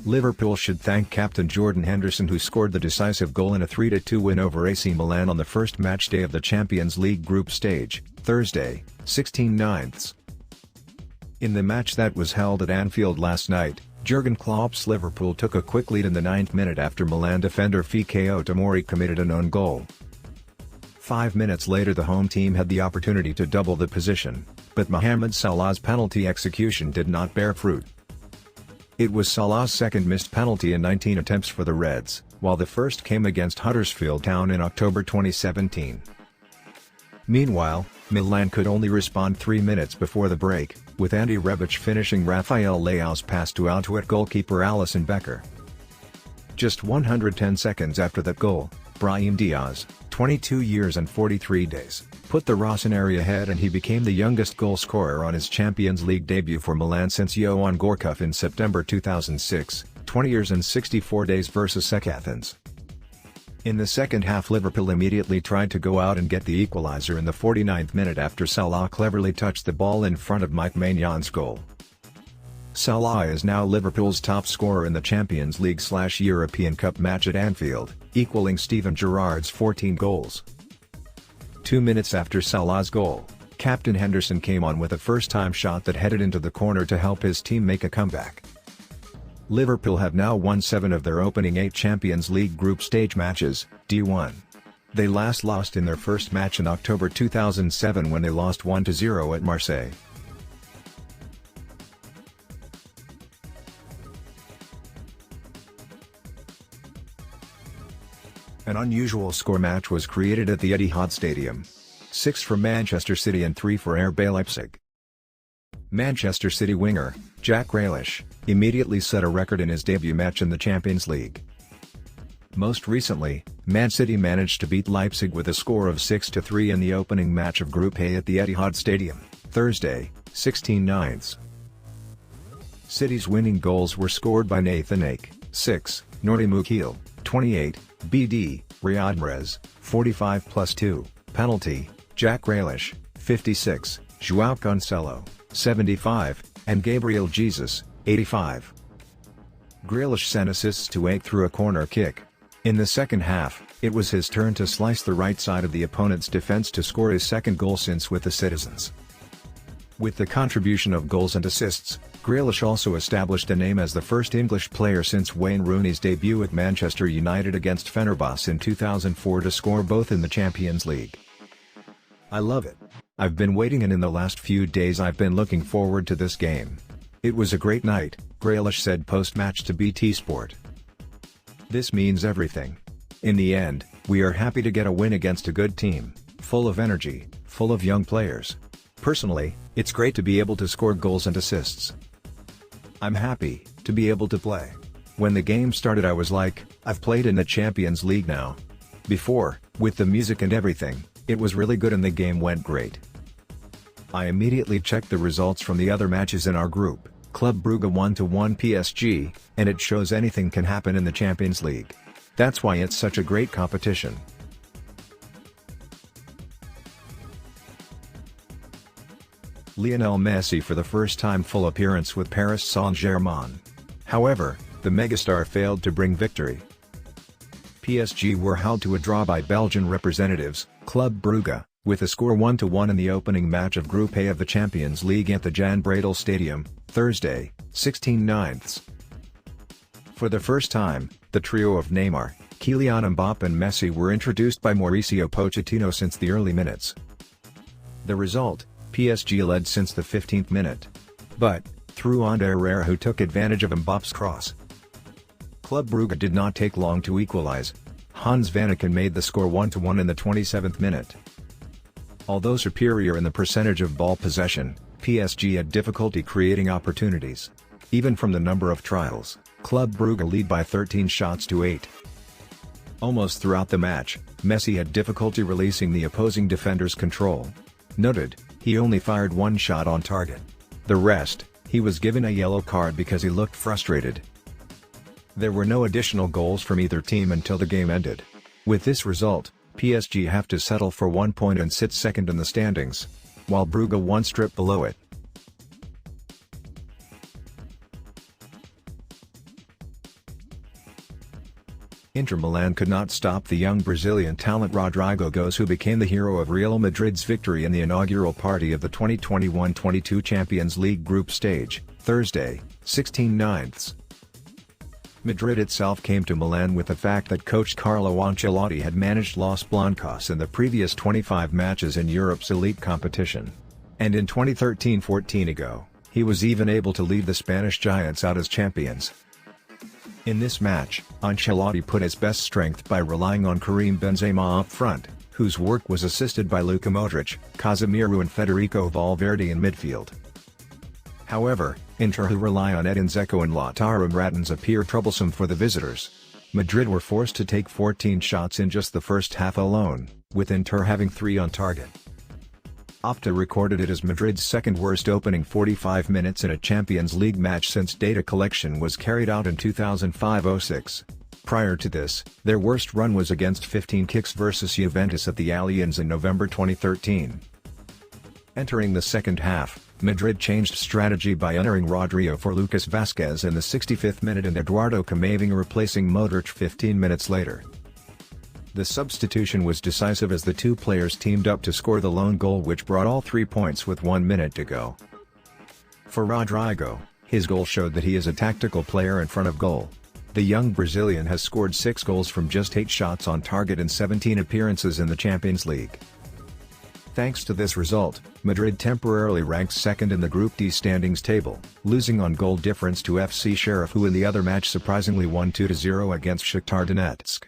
Liverpool should thank captain Jordan Henderson, who scored the decisive goal in a 3-2 win over AC Milan on the first match day of the Champions League group stage, Thursday, 16/9. In the match that was held at Anfield last night, Jurgen Klopp's Liverpool took a quick lead in the 9th minute after Milan defender Fikayo Tomori committed an own goal. 5 minutes later the home team had the opportunity to double the position, but Mohamed Salah's penalty execution did not bear fruit. It was Salah's second missed penalty in 19 attempts for the Reds, while the first came against Huddersfield Town in October 2017. Meanwhile, Milan could only respond 3 minutes before the break, with Andy Rebic finishing Rafael Leao's pass to outwit goalkeeper Alisson Becker. Just 110 seconds after that goal, Brahim Diaz, 22 years and 43 days, put the Rossoneri ahead, and he became the youngest goal scorer on his Champions League debut for Milan since Johan Gorkov in September 2006, 20 years and 64 days versus SEC Athens. In the second half, Liverpool immediately tried to go out and get the equaliser in the 49th minute after Salah cleverly touched the ball in front of Mike Maignan goal. Salah is now Liverpool's top scorer in the Champions League/European Cup match at Anfield, equaling Steven Gerrard's 14 goals. 2 minutes after Salah's goal, captain Henderson came on with a first-time shot that headed into the corner to help his team make a comeback. Liverpool have now won 7 of their opening 8 Champions League group stage matches, D1. They last lost in their first match in October 2007 when they lost 1-0 at Marseille. An unusual score match was created at the Etihad Stadium. 6 for Manchester City and 3 for RB Leipzig. Manchester City winger, Jack Grealish, immediately set a record in his debut match in the Champions League. Most recently, Man City managed to beat Leipzig with a score of 6-3 in the opening match of Group A at the Etihad Stadium, Thursday, 16/9. City's winning goals were scored by Nathan Ake, 6, Nordi Mukhil, 28, BD, Riyad Mahrez, 45+2, penalty, Jack Grealish, 56, João Cancelo, 75, and Gabriel Jesus, 85. Grealish sent assists to Ake through a corner kick. In the second half, it was his turn to slice the right side of the opponent's defense to score his second goal since with the Citizens. With the contribution of goals and assists, Grealish also established a name as the first English player since Wayne Rooney's debut at Manchester United against Fenerbahce in 2004 to score both in the Champions League. "I love it. I've been waiting, and in the last few days I've been looking forward to this game. It was a great night," Grealish said post-match to BT Sport. "This means everything. In the end, we are happy to get a win against a good team, full of energy, full of young players. Personally, it's great to be able to score goals and assists. I'm happy to be able to play. When the game started I was like, I've played in the Champions League now. Before, with the music and everything, it was really good and the game went great. I immediately checked the results from the other matches in our group, Club Brugge 1-1 PSG, and it shows anything can happen in the Champions League. That's why it's such a great competition." Lionel Messi for the first time full appearance with Paris Saint-Germain. However, the megastar failed to bring victory. PSG were held to a draw by Belgian representatives, Club Brugge, with a score 1-1 in the opening match of Group A of the Champions League at the Jan Breydel Stadium, Thursday, 16/9. For the first time, the trio of Neymar, Kylian Mbappé and Messi were introduced by Mauricio Pochettino since the early minutes. The result, PSG led since the 15th minute. But, through Ander Herrera, who took advantage of Mbappe's cross. Club Brugge did not take long to equalize. Hans Vanaken made the score 1-1 in the 27th minute. Although superior in the percentage of ball possession, PSG had difficulty creating opportunities. Even from the number of trials, Club Brugge lead by 13 shots to 8. Almost throughout the match, Messi had difficulty releasing the opposing defender's control. Noted, he only fired 1 shot on target. The rest, he was given a yellow card because he looked frustrated. There were no additional goals from either team until the game ended. With this result, PSG have to settle for 1 point and sit second in the standings, while Brugge 1 strip below it. Inter Milan could not stop the young Brazilian talent Rodrigo Goes, who became the hero of Real Madrid's victory in the inaugural party of the 2021-22 Champions League group stage, Thursday, 16/9. Madrid itself came to Milan with the fact that coach Carlo Ancelotti had managed Los Blancos in the previous 25 matches in Europe's elite competition. And in 2013-14 ago, he was even able to lead the Spanish giants out as champions. In this match, Ancelotti put his best strength by relying on Karim Benzema up front, whose work was assisted by Luka Modric, Casemiro and Federico Valverde in midfield. However, Inter, who rely on Edin Dzeko and Lautaro Martins, appear troublesome for the visitors. Madrid were forced to take 14 shots in just the first half alone, with Inter having 3 on target. Opta recorded it as Madrid's second worst opening 45 minutes in a Champions League match since data collection was carried out in 2005-06. Prior to this, their worst run was against 15 kicks versus Juventus at the Allianz in November 2013. Entering the second half, Madrid changed strategy by entering Rodrigo for Lucas Vazquez in the 65th minute and Eduardo Camavinga replacing Modric 15 minutes later. The substitution was decisive as the two players teamed up to score the lone goal, which brought all 3 points with 1 minute to go. For Rodrigo, his goal showed that he is a tactical player in front of goal. The young Brazilian has scored 6 goals from just 8 shots on target in 17 appearances in the Champions League. Thanks to this result, Madrid temporarily ranks second in the Group D standings table, losing on goal difference to FC Sheriff, who in the other match surprisingly won 2-0 against Shakhtar Donetsk.